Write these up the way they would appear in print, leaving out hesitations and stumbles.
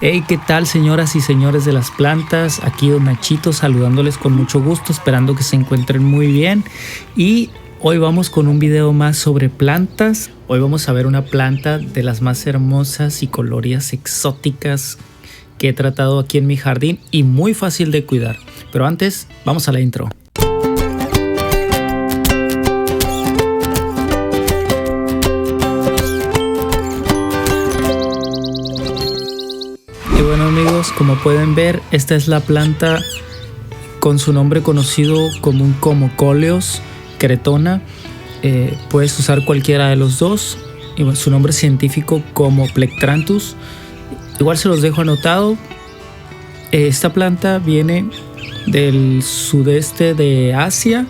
Hey, ¿qué tal, señoras y señores de las plantas? Aquí Don Nachito saludándoles con mucho gusto, esperando que se encuentren muy bien. Y hoy vamos con un video más sobre plantas. Hoy vamos a ver una planta de las más hermosas y coloridas exóticas que he tratado aquí en mi jardín y muy fácil de cuidar. Pero antes, vamos a la intro. Y bueno, amigos, como pueden ver, esta es la planta con su nombre conocido común como Coleus cretona. Puedes usar cualquiera de los dos, y bueno, su nombre científico como Plectranthus. Igual se los dejo anotado. Esta planta viene del sudeste de Asia,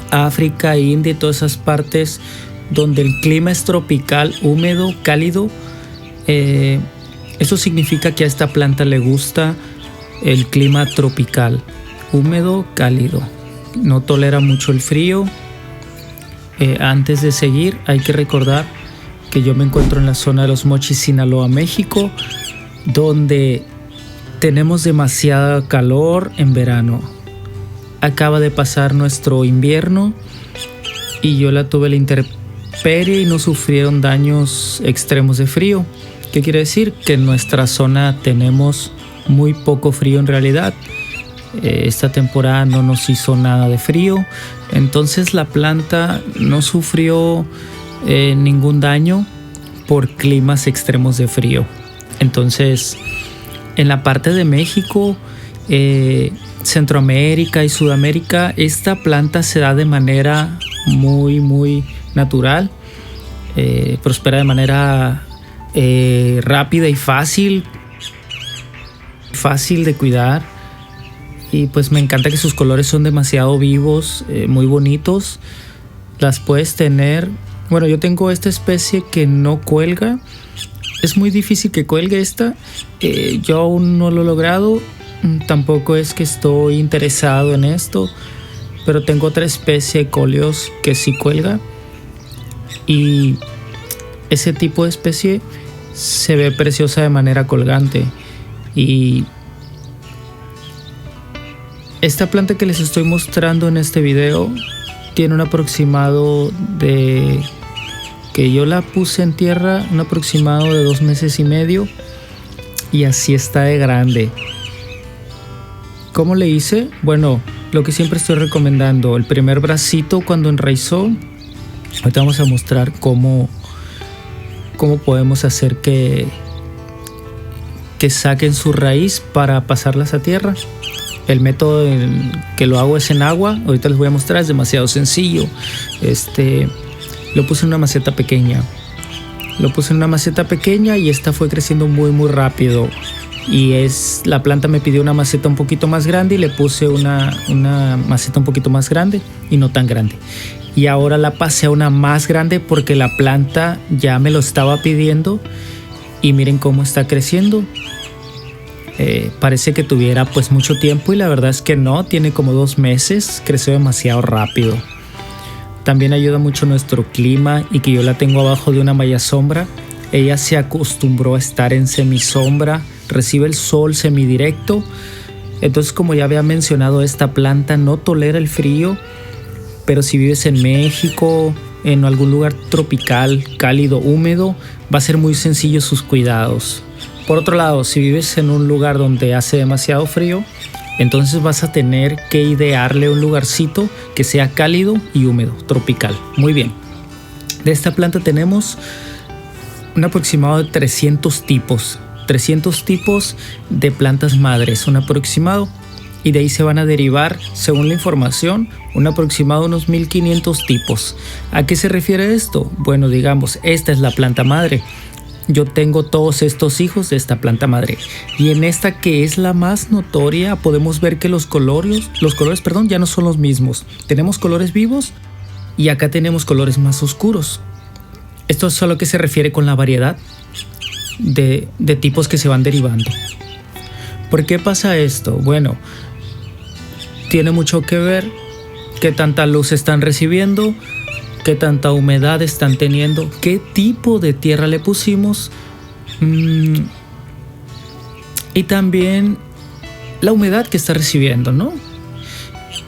África, India y todas esas partes donde el clima es tropical, húmedo, cálido. Eso significa que a esta planta le gusta el clima tropical, húmedo, cálido. No tolera mucho el frío. Antes de seguir, hay que recordar que yo me encuentro en la zona de Los Mochis, Sinaloa, México, donde tenemos demasiada calor en verano. Acaba de pasar nuestro invierno y yo la tuve la intemperie y no sufrieron daños extremos de frío. ¿Qué quiere decir? Que en nuestra zona tenemos muy poco frío en realidad. Esta temporada no nos hizo nada de frío, entonces la planta no sufrió ningún daño por climas extremos de frío. Entonces, en la parte de México, Centroamérica y Sudamérica, esta planta se da de manera muy natural, prospera de manera rápida y fácil de cuidar. Y pues me encanta que sus colores son demasiado vivos, muy bonitos. Las puedes tener. Bueno, yo tengo esta especie que no cuelga. Es muy difícil que cuelgue esta. Yo aún no lo he logrado. Tampoco es que estoy interesado en esto. Pero tengo otra especie, Coleus, que sí cuelga. Y ese tipo de especie se ve preciosa de manera colgante. Y esta planta que les estoy mostrando en este video tiene un aproximado de... que yo la puse en tierra, un aproximado de 2 meses y medio. Y así está de grande. ¿Cómo le hice? Bueno, lo que siempre estoy recomendando, el primer bracito cuando enraizó. Ahorita vamos a mostrar cómo podemos hacer que saquen su raíz para pasarlas a tierra. El método en que lo hago es en agua. Ahorita les voy a mostrar, es demasiado sencillo. Lo puse en una maceta pequeña. Y esta fue creciendo muy rápido. Y la planta me pidió una maceta un poquito más grande y le puse una maceta un poquito más grande y no tan grande. Y ahora la pasé a una más grande porque la planta ya me lo estaba pidiendo. Y miren cómo está creciendo. Parece que tuviera pues mucho tiempo y la verdad es que no, tiene como 2 meses, creció demasiado rápido. También ayuda mucho nuestro clima y que yo la tengo abajo de una malla sombra. Ella se acostumbró a estar en semisombra, recibe el sol semidirecto. Entonces, como ya había mencionado, esta planta no tolera el frío, pero si vives en México, en algún lugar tropical, cálido, húmedo, va a ser muy sencillo sus cuidados. Por otro lado, si vives en un lugar donde hace demasiado frío, entonces vas a tener que idearle un lugarcito que sea cálido y húmedo, tropical. Muy bien. De esta planta tenemos un aproximado de 300 tipos. 300 tipos de plantas madres, un aproximado. Y de ahí se van a derivar, según la información, un aproximado de unos 1500 tipos. ¿A qué se refiere esto? Bueno, digamos, esta es la planta madre. Yo tengo todos estos hijos de esta planta madre. Y en esta, que es la más notoria, podemos ver que los colores, ya no son los mismos. Tenemos colores vivos y acá tenemos colores más oscuros. Esto es a lo que se refiere con la variedad de tipos que se van derivando. ¿Por qué pasa esto? Bueno, tiene mucho que ver qué tanta luz están recibiendo, qué tanta humedad están teniendo, qué tipo de tierra le pusimos. y también la humedad que está recibiendo, ¿no?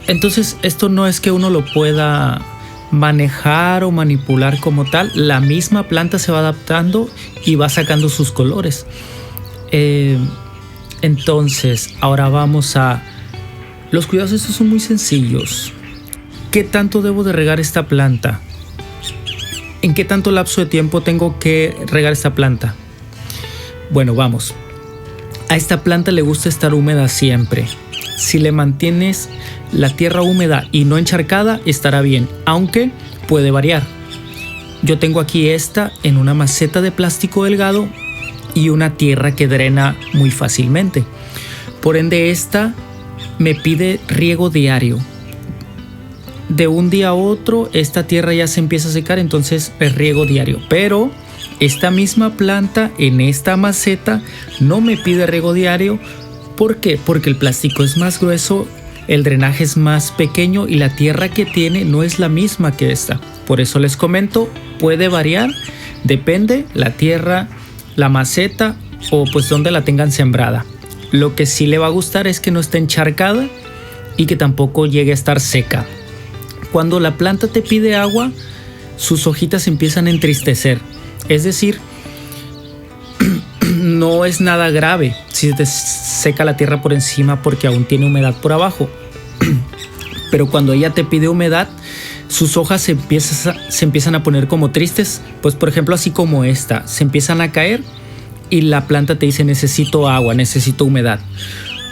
Entonces esto no es que uno lo pueda manejar o manipular como tal. La misma planta se va adaptando y va sacando sus colores. Entonces ahora vamos a los cuidados. Estos son muy sencillos. ¿Qué tanto debo de regar esta planta? ¿En qué tanto lapso de tiempo tengo que regar esta planta? Bueno, vamos. A esta planta le gusta estar húmeda siempre. Si le mantienes la tierra húmeda y no encharcada, estará bien, aunque puede variar. Yo tengo aquí esta en una maceta de plástico delgado y una tierra que drena muy fácilmente. Por ende, esta me pide riego diario. De un día a otro, esta tierra ya se empieza a secar, entonces es riego diario. Pero esta misma planta en esta maceta no me pide riego diario. ¿Por qué? Porque el plástico es más grueso, el drenaje es más pequeño y la tierra que tiene no es la misma que esta. Por eso les comento, puede variar, depende la tierra, la maceta o pues donde la tengan sembrada. Lo que sí le va a gustar es que no esté encharcada y que tampoco llegue a estar seca. Cuando la planta te pide agua, sus hojitas empiezan a entristecer. Es decir, no es nada grave si te seca la tierra por encima porque aún tiene humedad por abajo. Pero cuando ella te pide humedad, sus hojas se empiezan a poner como tristes. Pues por ejemplo, así como esta, se empiezan a caer y la planta te dice necesito agua, necesito humedad.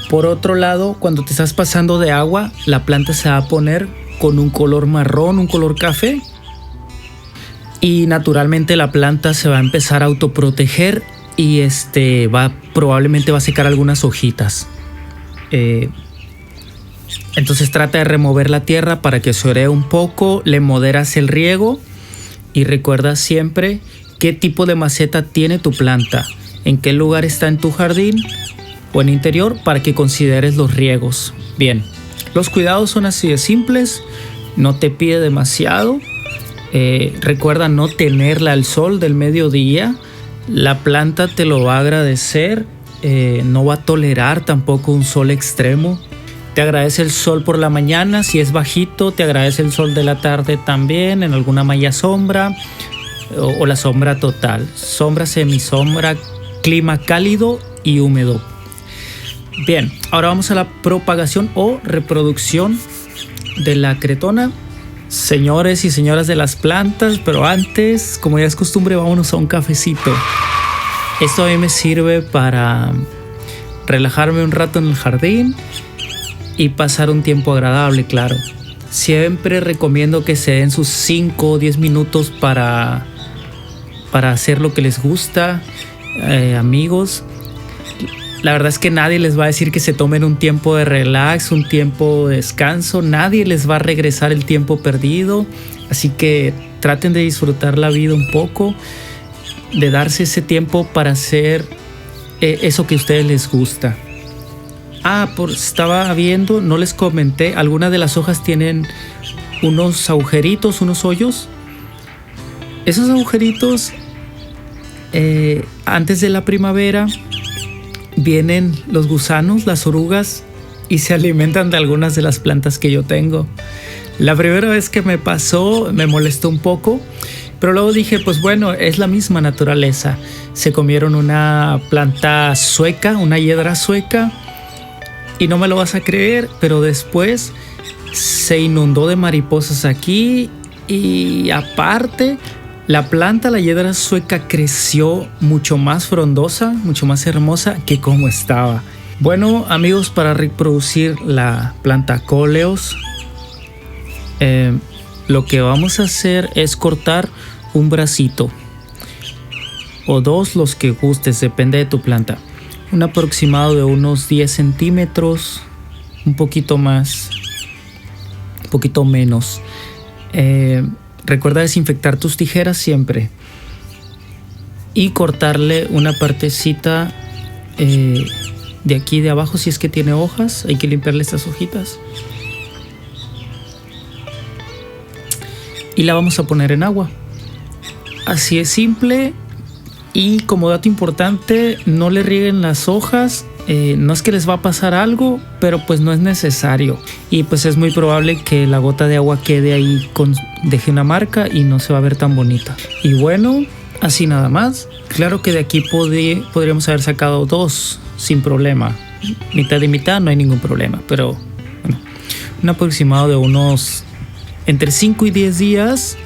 Por otro lado, cuando te estás pasando de agua, la planta se va a poner con un color marrón, un color café. Y naturalmente la planta se va a empezar a autoproteger y probablemente va a secar algunas hojitas. Entonces trata de remover la tierra para que se oree un poco, le moderas el riego y recuerda siempre qué tipo de maceta tiene tu planta, en qué lugar está en tu jardín o en interior para que consideres los riegos. Bien, los cuidados son así de simples, no te pide demasiado. Recuerda no tenerla al sol del mediodía. La planta te lo va a agradecer. No va a tolerar tampoco un sol extremo. Te agradece el sol por la mañana. Si es bajito, te agradece el sol de la tarde también, en alguna malla sombra o la sombra total. Sombra, semisombra, clima cálido y húmedo. Bien, ahora vamos a la propagación o reproducción de la cretona. Señores y señoras de las plantas, pero antes, como ya es costumbre, vámonos a un cafecito. Esto a mí me sirve para relajarme un rato en el jardín y pasar un tiempo agradable, claro. Siempre recomiendo que se den sus 5 o 10 minutos para hacer lo que les gusta, amigos. La verdad es que nadie les va a decir que se tomen un tiempo de relax, un tiempo de descanso. Nadie les va a regresar el tiempo perdido. Así que traten de disfrutar la vida un poco, de darse ese tiempo para hacer eso que a ustedes les gusta. Estaba viendo, no les comenté, algunas de las hojas tienen unos agujeritos, unos hoyos. Esos agujeritos, antes de la primavera, vienen los gusanos, las orugas, y se alimentan de algunas de las plantas que yo tengo. La primera vez que me pasó me molestó un poco, pero luego dije, pues bueno, es la misma naturaleza. Se comieron una planta sueca, una hiedra sueca, y no me lo vas a creer, pero después se inundó de mariposas aquí y aparte la planta, la hiedra sueca, creció mucho más frondosa, mucho más hermosa que como estaba. Bueno, amigos, para reproducir la planta Coleus, lo que vamos a hacer es cortar un bracito o dos, los que gustes, depende de tu planta. Un aproximado de unos 10 centímetros, un poquito más, un poquito menos. Recuerda desinfectar tus tijeras siempre y cortarle una partecita de aquí de abajo. Si es que tiene hojas, hay que limpiarle estas hojitas y la vamos a poner en agua. Así es simple. Y como dato importante, no le rieguen las hojas. No es que les va a pasar algo, pero pues no es necesario. Y pues es muy probable que la gota de agua quede ahí, deje una marca y no se va a ver tan bonita. Y bueno, así nada más. Claro que de aquí podríamos haber sacado 2 sin problema. Mitad y mitad, no hay ningún problema. Pero bueno, un aproximado de unos entre 5 y 10 días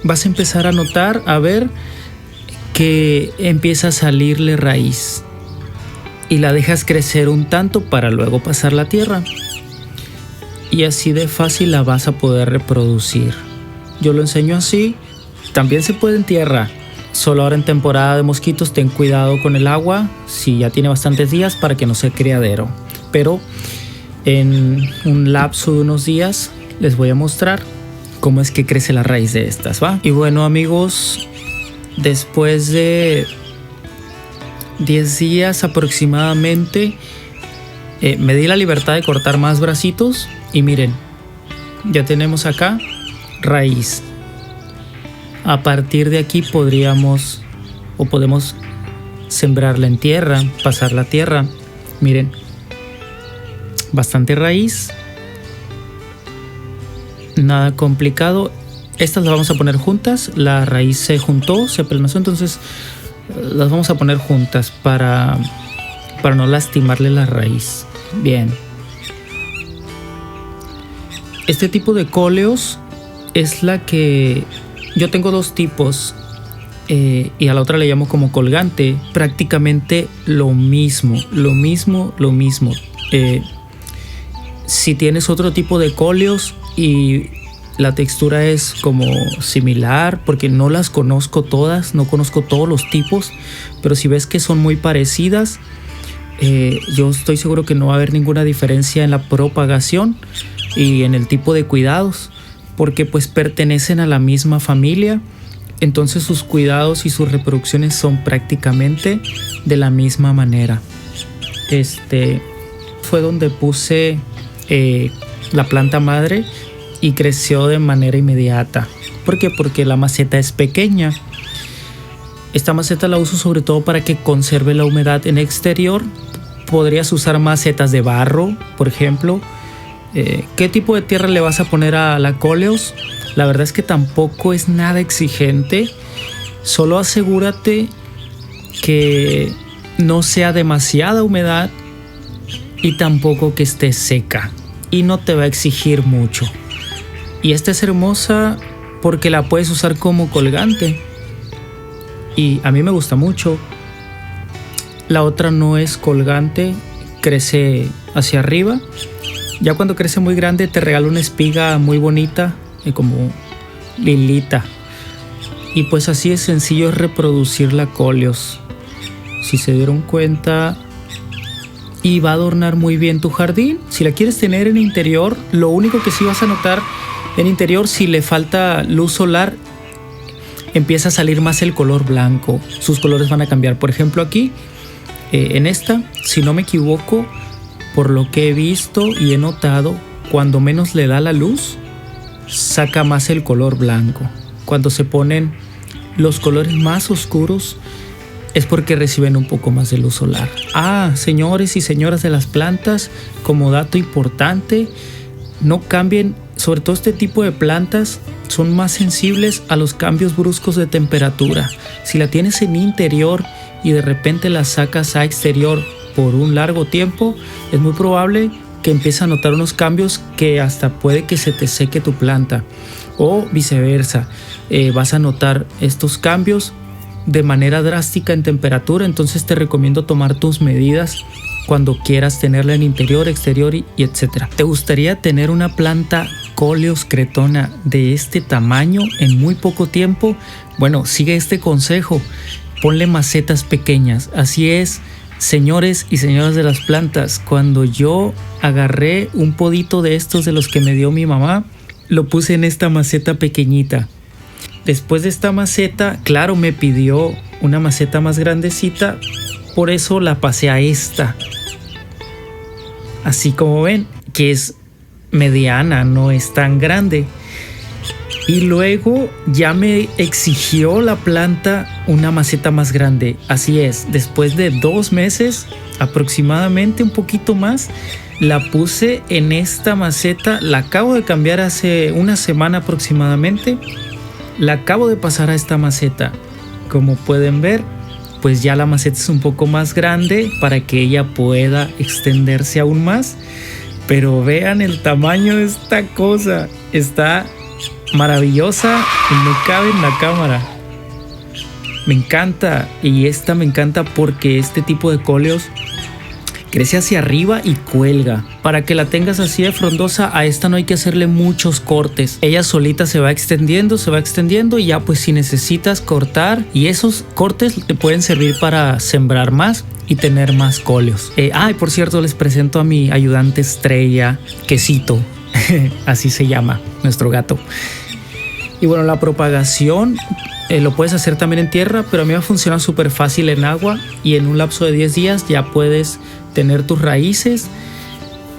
vas a empezar a notar, a ver que empieza a salirle raíz. Y la dejas crecer un tanto para luego pasar la tierra. Y así de fácil la vas a poder reproducir. Yo lo enseño así. También se puede en tierra. Solo ahora en temporada de mosquitos ten cuidado con el agua. Si ya tiene bastantes días para que no sea criadero. Pero en un lapso de unos días les voy a mostrar cómo es que crece la raíz de estas, ¿va? Y bueno, amigos, después de 10 días aproximadamente, me di la libertad de cortar más bracitos y miren, ya tenemos acá raíz. A partir de aquí podemos sembrarla en tierra, pasar la tierra. Miren, bastante raíz, nada complicado. Estas las vamos a poner juntas. La raíz se juntó, se apelmazó, entonces las vamos a poner juntas para no lastimarle la raíz. Bien. Este tipo de cóleos es la que yo tengo 2 tipos, y a la otra le llamo como colgante. Prácticamente lo mismo. Si tienes otro tipo de cóleos y la textura es como similar, porque no las conozco todas, no conozco todos los tipos, pero si ves que son muy parecidas, yo estoy seguro que no va a haber ninguna diferencia en la propagación y en el tipo de cuidados, porque pues pertenecen a la misma familia. Entonces sus cuidados y sus reproducciones son prácticamente de la misma manera. Fue donde puse la planta madre y creció de manera inmediata. ¿Por qué? Porque la maceta es pequeña. Esta maceta la uso sobre todo para que conserve la humedad en exterior. Podrías usar macetas de barro, por ejemplo. ¿Qué tipo de tierra le vas a poner a la cóleos? La verdad es que tampoco es nada exigente. Solo asegúrate que no sea demasiada humedad y tampoco que esté seca. Y no te va a exigir mucho. Y esta es hermosa porque la puedes usar como colgante. Y a mí me gusta mucho. La otra no es colgante, crece hacia arriba. Ya cuando crece muy grande te regala una espiga muy bonita, como lilita. Y pues así es sencillo reproducir la cóleos. Si se dieron cuenta, y va a adornar muy bien tu jardín. Si la quieres tener en interior, lo único que sí vas a notar en interior, si le falta luz solar, empieza a salir más el color blanco. Sus colores van a cambiar. Por ejemplo aquí, en esta, si no me equivoco, por lo que he visto y he notado, cuando menos le da la luz, saca más el color blanco. Cuando se ponen los colores más oscuros, es porque reciben un poco más de luz solar. Señores y señoras de las plantas, como dato importante, no cambien, sobre todo este tipo de plantas son más sensibles a los cambios bruscos de temperatura. Si la tienes en interior y de repente la sacas a exterior por un largo tiempo, es muy probable que empieces a notar unos cambios que hasta puede que se te seque tu planta, o viceversa. Vas a notar estos cambios de manera drástica en temperatura. Entonces te recomiendo tomar tus medidas cuando quieras tenerla en interior, exterior y etcétera. ¿Te gustaría tener una planta Coleus cretona de este tamaño en muy poco tiempo? Bueno, sigue este consejo. Ponle macetas pequeñas. Así es, señores y señoras de las plantas. Cuando yo agarré un podito de estos de los que me dio mi mamá, lo puse en esta maceta pequeñita. Después de esta maceta, claro, me pidió una maceta más grandecita, por eso la pasé a esta. Así como ven, que es mediana, no es tan grande. Y luego ya me exigió la planta una maceta más grande. Así es, después de 2 meses, aproximadamente un poquito más, la puse en esta maceta. La acabo de cambiar hace una semana aproximadamente. La acabo de pasar a esta maceta. Como pueden ver, pues ya la maceta es un poco más grande para que ella pueda extenderse aún más. Pero vean el tamaño de esta cosa. Está maravillosa y no cabe en la cámara. Me encanta, y esta me encanta porque este tipo de coleos crece hacia arriba y cuelga. Para que la tengas así de frondosa, a esta no hay que hacerle muchos cortes. Ella solita se va extendiendo y ya pues si necesitas cortar, y esos cortes te pueden servir para sembrar más y tener más coleos. Y por cierto, les presento a mi ayudante estrella, Quesito. Así se llama nuestro gato. Y bueno, la propagación lo puedes hacer también en tierra, pero a mí me funciona súper fácil en agua, y en un lapso de 10 días ya puedes tener tus raíces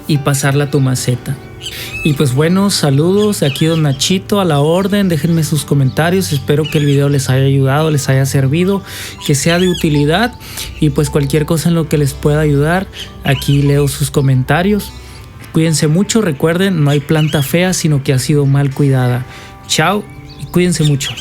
y pasarla a tu maceta. Y pues bueno, saludos de aquí Don Nachito, a la orden. Déjenme sus comentarios, espero que el video les haya ayudado, les haya servido, que sea de utilidad, y pues cualquier cosa en lo que les pueda ayudar, aquí leo sus comentarios. Cuídense mucho, recuerden, no hay planta fea, sino que ha sido mal cuidada. Chao y cuídense mucho.